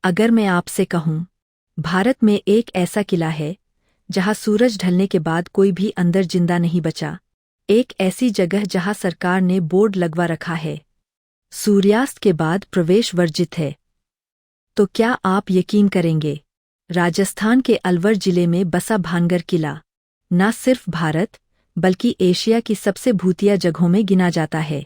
अगर मैं आपसे कहूँ, भारत में एक ऐसा किला है जहाँ सूरज ढलने के बाद कोई भी अंदर जिंदा नहीं बचा, एक ऐसी जगह जहाँ सरकार ने बोर्ड लगवा रखा है, सूर्यास्त के बाद प्रवेश वर्जित है, तो क्या आप यकीन करेंगे? राजस्थान के अलवर जिले में बसा भानगढ़ किला न सिर्फ भारत बल्कि एशिया की सबसे भूतिया जगहों में गिना जाता है।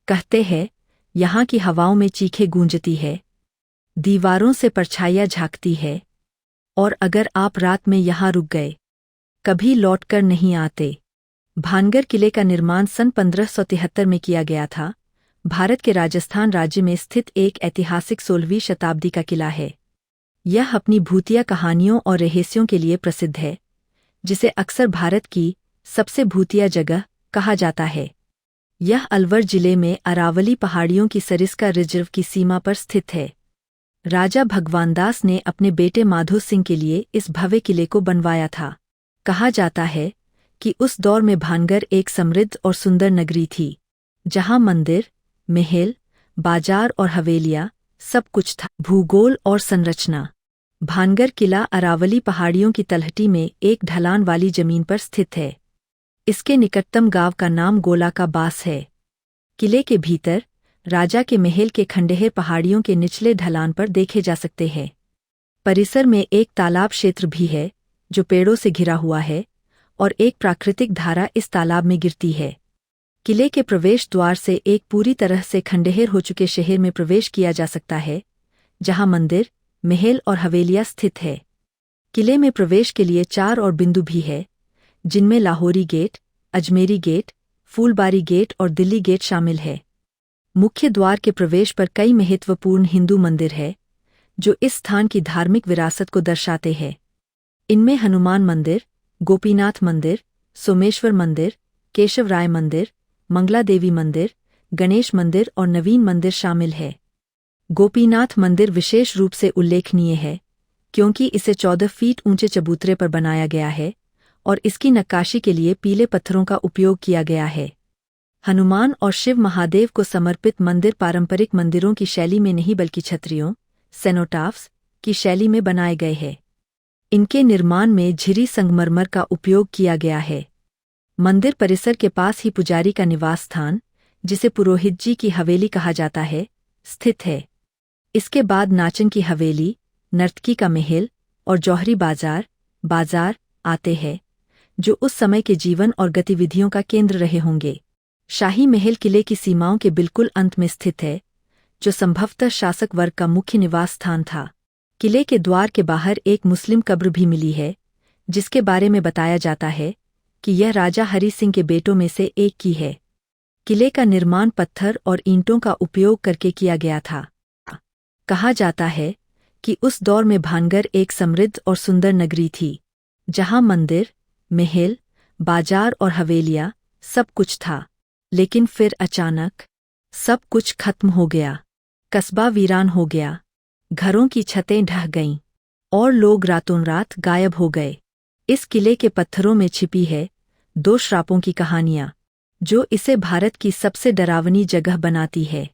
कहते हैं यहाँ की हवाओं में चीखें गूंजती है, दीवारों से परछाइयाँ झांकती है, और अगर आप रात में यहाँ रुक गए, कभी लौटकर नहीं आते। भानगढ़ किले का निर्माण सन 1573 में किया गया था। भारत के राजस्थान राज्य में स्थित एक ऐतिहासिक 16वीं शताब्दी का किला है। यह अपनी भूतिया कहानियों और रहस्यों के लिए प्रसिद्ध है, जिसे अक्सर भारत की सबसे भूतिया जगह कहा जाता है। यह अलवर जिले में अरावली पहाड़ियों की सरिस्का रिजर्व की सीमा पर स्थित है। राजा भगवानदास ने अपने बेटे माधो सिंह के लिए इस भव्य किले को बनवाया था। कहा जाता है कि उस दौर में भानगढ़ एक समृद्ध और सुंदर नगरी थी, जहां मंदिर, महल, बाजार और हवेलियां सब कुछ था। भूगोल और संरचना। भानगढ़ किला अरावली पहाड़ियों की तलहटी में एक ढलान वाली जमीन पर स्थित है। इसके निकटतम गांव का नाम गोला का बास है। किले के भीतर राजा के महल के खंडहर पहाड़ियों के निचले ढलान पर देखे जा सकते हैं। परिसर में एक तालाब क्षेत्र भी है जो पेड़ों से घिरा हुआ है, और एक प्राकृतिक धारा इस तालाब में गिरती है। किले के प्रवेश द्वार से एक पूरी तरह से खंडहर हो चुके शहर में प्रवेश किया जा सकता है, जहां मंदिर, महल और हवेलियां स्थित है। किले में प्रवेश के लिए 4 और बिंदु भी है, जिनमें Lahori gate, Ajmeri gate, Phulbari gate और दिल्ली गेट शामिल है। मुख्य द्वार के प्रवेश पर कई महत्वपूर्ण हिंदू मंदिर हैं, जो इस स्थान की धार्मिक विरासत को दर्शाते हैं। इनमें हनुमान मंदिर, गोपीनाथ मंदिर, सोमेश्वर मंदिर, केशव राय मंदिर, मंगला देवी मंदिर, गणेश मंदिर और नवीन मंदिर शामिल है। गोपीनाथ मंदिर विशेष रूप से उल्लेखनीय है क्योंकि इसे 14 फीट ऊंचे चबूतरे पर बनाया गया है और इसकी नक्काशी के लिए पीले पत्थरों का उपयोग किया गया है। हनुमान और शिव महादेव को समर्पित मंदिर पारंपरिक मंदिरों की शैली में नहीं बल्कि छतरियों, सेनोटाफ्स की शैली में बनाए गए हैं। इनके निर्माण में झिरी संगमरमर का उपयोग किया गया है। मंदिर परिसर के पास ही पुजारी का निवास स्थान, जिसे पुरोहित जी की हवेली कहा जाता है, स्थित है। इसके बाद नाचन की हवेली, नर्तकी का महल और जौहरी बाजार आते हैं, जो उस समय के जीवन और गतिविधियों का केंद्र रहे होंगे। शाही महल किले की सीमाओं के बिल्कुल अंत में स्थित है, जो संभवतः शासक वर्ग का मुख्य निवास स्थान था। किले के द्वार के बाहर एक मुस्लिम कब्र भी मिली है, जिसके बारे में बताया जाता है कि यह राजा हरि सिंह के बेटों में से एक की है। किले का निर्माण पत्थर और ईंटों का उपयोग करके किया गया था। कहा जाता है कि उस दौर में भानगढ़ एक समृद्ध और सुंदर नगरी थी, जहां मंदिर, महल, बाजार और हवेलियां सब कुछ था। लेकिन फिर अचानक सब कुछ खत्म हो गया। कस्बा वीरान हो गया, घरों की छतें ढह गईं और लोग रातों रात गायब हो गए। इस किले के पत्थरों में छिपी है 2 श्रापों की कहानियां, जो इसे भारत की सबसे डरावनी जगह बनाती है।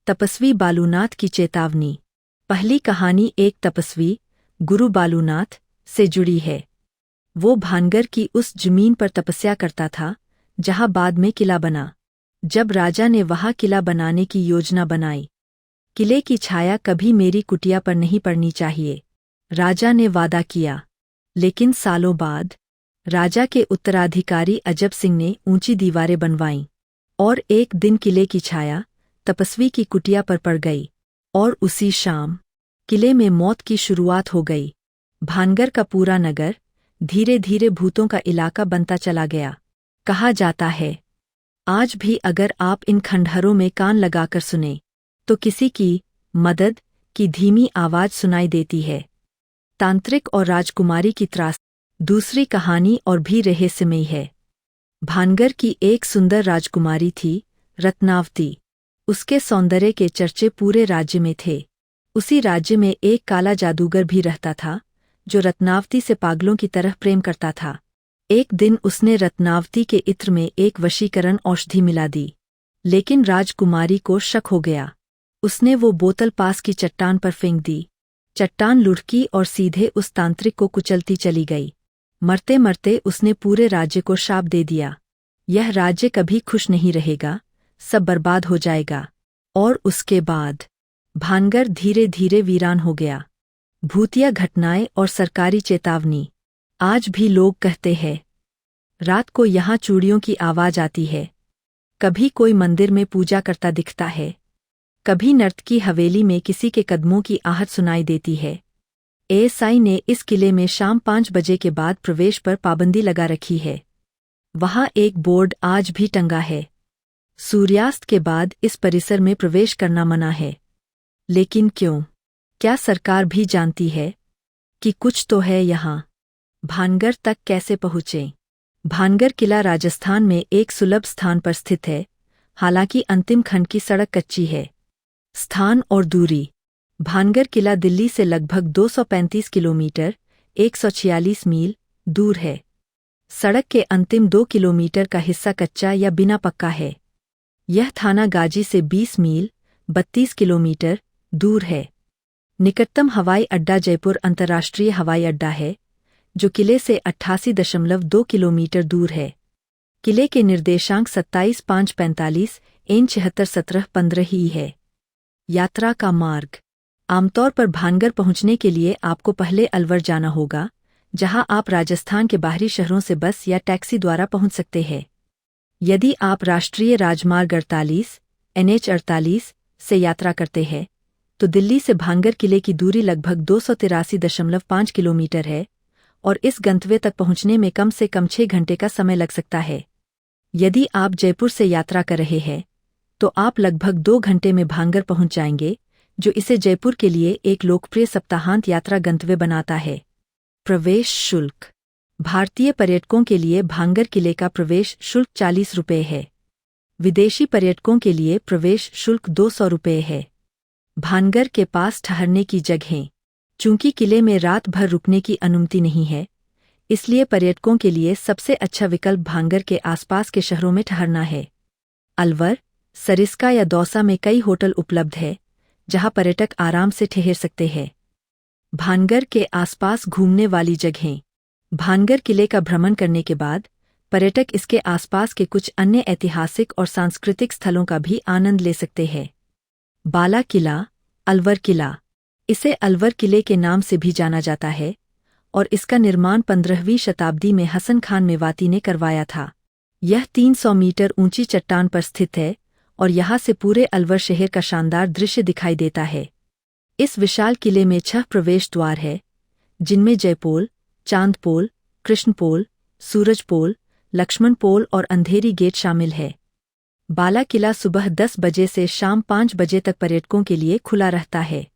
तपस्वी बालूनाथ की चेतावनी। पहली कहानी एक तपस्वी, गुरु बालूनाथ, से जुड़ी है। वो भानगढ़ की उस जमीन पर तपस्या करता था जहां बाद में किला बना। जब राजा ने वहां किला बनाने की योजना बनाई, किले की छाया कभी मेरी कुटिया पर नहीं पड़नी चाहिए, राजा ने वादा किया। लेकिन सालों बाद राजा के उत्तराधिकारी अजब सिंह ने ऊंची दीवारें बनवाईं, और एक दिन किले की छाया तपस्वी की कुटिया पर पड़ गई, और उसी शाम किले में मौत की शुरुआत हो गई। भानगढ़ का पूरा नगर धीरे धीरे भूतों का इलाका बनता चला गया। कहा जाता है आज भी अगर आप इन खंडहरों में कान लगाकर सुने तो किसी की मदद की धीमी आवाज सुनाई देती है। तांत्रिक और राजकुमारी की त्रास। दूसरी कहानी और भी रहस्यमयी है। भानगढ़ की एक सुंदर राजकुमारी थी, रत्नावती। उसके सौंदर्य के चर्चे पूरे राज्य में थे। उसी राज्य में एक काला जादूगर भी रहता था, जो रत्नावती से पागलों की तरह प्रेम करता था। एक दिन उसने रत्नावती के इत्र में एक वशीकरण औषधि मिला दी, लेकिन राजकुमारी को शक हो गया। उसने वो बोतल पास की चट्टान पर फेंक दी, चट्टान लुढ़की और सीधे उस तांत्रिक को कुचलती चली गई। मरते मरते उसने पूरे राज्य को शाप दे दिया। यह राज्य कभी खुश नहीं रहेगा, सब बर्बाद हो जाएगा। और उसके बाद भानगढ़ धीरे धीरे वीरान हो गया। भूतिया घटनाएं और सरकारी चेतावनी। आज भी लोग कहते हैं, रात को यहाँ चूड़ियों की आवाज आती है, कभी कोई मंदिर में पूजा करता दिखता है, कभी नर्तकी हवेली में किसी के कदमों की आहट सुनाई देती है। एएसआई ने इस किले में शाम 5 बजे के बाद प्रवेश पर पाबंदी लगा रखी है। वहाँ एक बोर्ड आज भी टंगा है, सूर्यास्त के बाद इस परिसर में प्रवेश करना मना है। लेकिन क्यों? क्या सरकार भी जानती है कि कुछ तो है यहाँ? भानगढ़ तक कैसे पहुँचें? भानगढ़ किला राजस्थान में एक सुलभ स्थान पर स्थित है, हालांकि अंतिम खंड की सड़क कच्ची है। स्थान और दूरी। भानगढ़ किला दिल्ली से लगभग 235 किलोमीटर 146 मील दूर है। सड़क के अंतिम 2 किलोमीटर का हिस्सा कच्चा या बिना पक्का है। यह थाना गाजी से 20 मील 32 किलोमीटर दूर है। निकटतम हवाई अड्डा जयपुर अंतर्राष्ट्रीय हवाई अड्डा है, जो किले से 88.2 किलोमीटर दूर है। किले के निर्देशांक 27,545 एन 76,1715 ही है। यात्रा का मार्ग। आमतौर पर भानगढ़ पहुंचने के लिए आपको पहले अलवर जाना होगा, जहां आप राजस्थान के बाहरी शहरों से बस या टैक्सी द्वारा पहुंच सकते हैं। यदि आप राष्ट्रीय राजमार्ग 48 NH 48 से यात्रा करते हैं, तो दिल्ली से भानगढ़ किले की दूरी लगभग 283.5 किलोमीटर है और इस गंतव्य तक पहुंचने में कम से कम 6 घंटे का समय लग सकता है। यदि आप जयपुर से यात्रा कर रहे हैं, तो आप लगभग 2 घंटे में भानगढ़ पहुंच जाएंगे, जो इसे जयपुर के लिए एक लोकप्रिय सप्ताहांत यात्रा गंतव्य बनाता है। प्रवेश शुल्क। भारतीय पर्यटकों के लिए भानगढ़ किले का प्रवेश शुल्क 40 रुपये है। विदेशी पर्यटकों के लिए प्रवेश शुल्क 200 रुपये है। भानगढ़ के पास ठहरने की जगहें। चूंकि किले में रात भर रुकने की अनुमति नहीं है, इसलिए पर्यटकों के लिए सबसे अच्छा विकल्प भानगढ़ के आसपास के शहरों में ठहरना है। अलवर, सरिस्का या दौसा में कई होटल उपलब्ध है, जहां पर्यटक आराम से ठहर सकते हैं। भानगढ़ के आसपास घूमने वाली जगहें। भानगढ़ किले का भ्रमण करने के बाद पर्यटक इसके आसपास के कुछ अन्य ऐतिहासिक और सांस्कृतिक स्थलों का भी आनंद ले सकते हैं। बाला किला, अलवर किला। इसे अलवर किले के नाम से भी जाना जाता है और इसका निर्माण 15वीं शताब्दी में हसन खान मेवाती ने करवाया था। यह 300 मीटर ऊंची चट्टान पर स्थित है और यहाँ से पूरे अलवर शहर का शानदार दृश्य दिखाई देता है। इस विशाल किले में 6 प्रवेश द्वार है, जिनमें जयपोल, चांदपोल, कृष्णपोल, सूरजपोल, लक्ष्मणपोल और अंधेरी गेट शामिल है। बाला किला सुबह 10 बजे से शाम 5 बजे तक पर्यटकों के लिए खुला रहता है।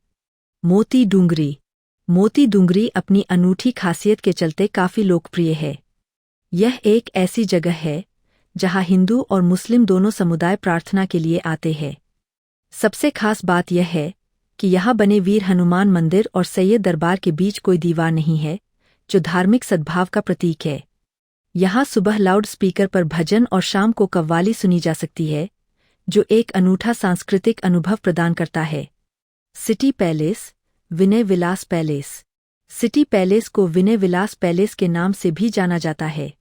मोती डूंगरी। मोती डूंगरी अपनी अनूठी खासियत के चलते काफी लोकप्रिय है। यह एक ऐसी जगह है जहां हिंदू और मुस्लिम दोनों समुदाय प्रार्थना के लिए आते हैं। सबसे खास बात यह है कि यहाँ बने वीर हनुमान मंदिर और सैयद दरबार के बीच कोई दीवार नहीं है, जो धार्मिक सद्भाव का प्रतीक है। यहाँ सुबह लाउड स्पीकर पर भजन और शाम को कव्वाली सुनी जा सकती है, जो एक अनूठा सांस्कृतिक अनुभव प्रदान करता है। सिटी पैलेस, विनय विलास पैलेस। सिटी पैलेस को विनय विलास पैलेस के नाम से भी जाना जाता है।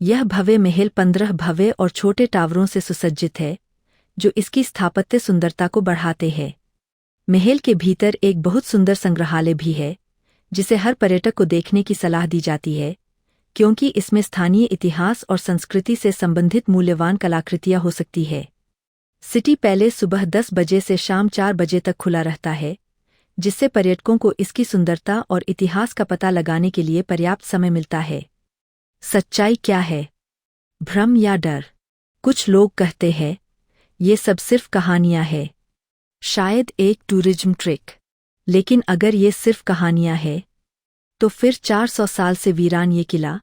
यह भव्य महल 15 भव्य और छोटे टावरों से सुसज्जित है, जो इसकी स्थापत्य सुंदरता को बढ़ाते हैं। महल के भीतर एक बहुत सुंदर संग्रहालय भी है, जिसे हर पर्यटक को देखने की सलाह दी जाती है, क्योंकि इसमें स्थानीय इतिहास और संस्कृति से संबंधित मूल्यवान कलाकृतियां हो सकती है। सिटी पैलेस सुबह 10 बजे से शाम 4 बजे तक खुला रहता है, जिससे पर्यटकों को इसकी सुंदरता और इतिहास का पता लगाने के लिए पर्याप्त समय मिलता है। सच्चाई क्या है? भ्रम या डर? कुछ लोग कहते हैं, ये सब सिर्फ कहानियां हैं, शायद एक टूरिज्म ट्रिक। लेकिन अगर ये सिर्फ कहानियां हैं, तो फिर 400 साल से वीरान ये किला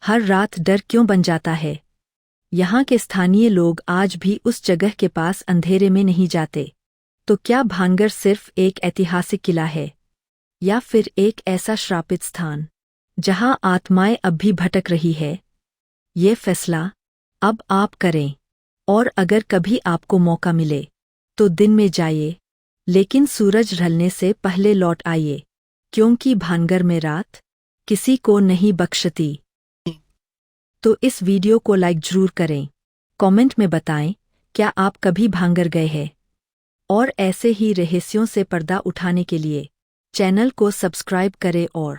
हर रात डर क्यों बन जाता है? यहाँ के स्थानीय लोग आज भी उस जगह के पास अंधेरे में नहीं जाते। तो क्या भानगढ़ सिर्फ एक ऐतिहासिक किला है, या फिर एक ऐसा श्रापित स्थान जहां आत्माएं अब भी भटक रही है? ये फैसला अब आप करें। और अगर कभी आपको मौका मिले, तो दिन में जाइए, लेकिन सूरज ढलने से पहले लौट आइए। क्योंकि भानगर में रात किसी को नहीं बख्शती। तो इस वीडियो को लाइक जरूर करें, कमेंट में बताएं क्या आप कभी भांगर गए हैं, और ऐसे ही रहस्यों से पर्दा उठाने के लिए चैनल को सब्सक्राइब करें और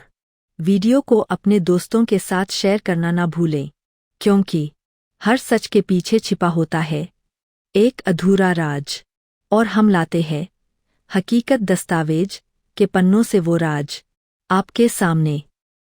वीडियो को अपने दोस्तों के साथ शेयर करना ना भूलें, क्योंकि हर सच के पीछे छिपा होता है एक अधूरा राज। और हम लाते हैं हकीकत दस्तावेज के पन्नों से वो राज आपके सामने।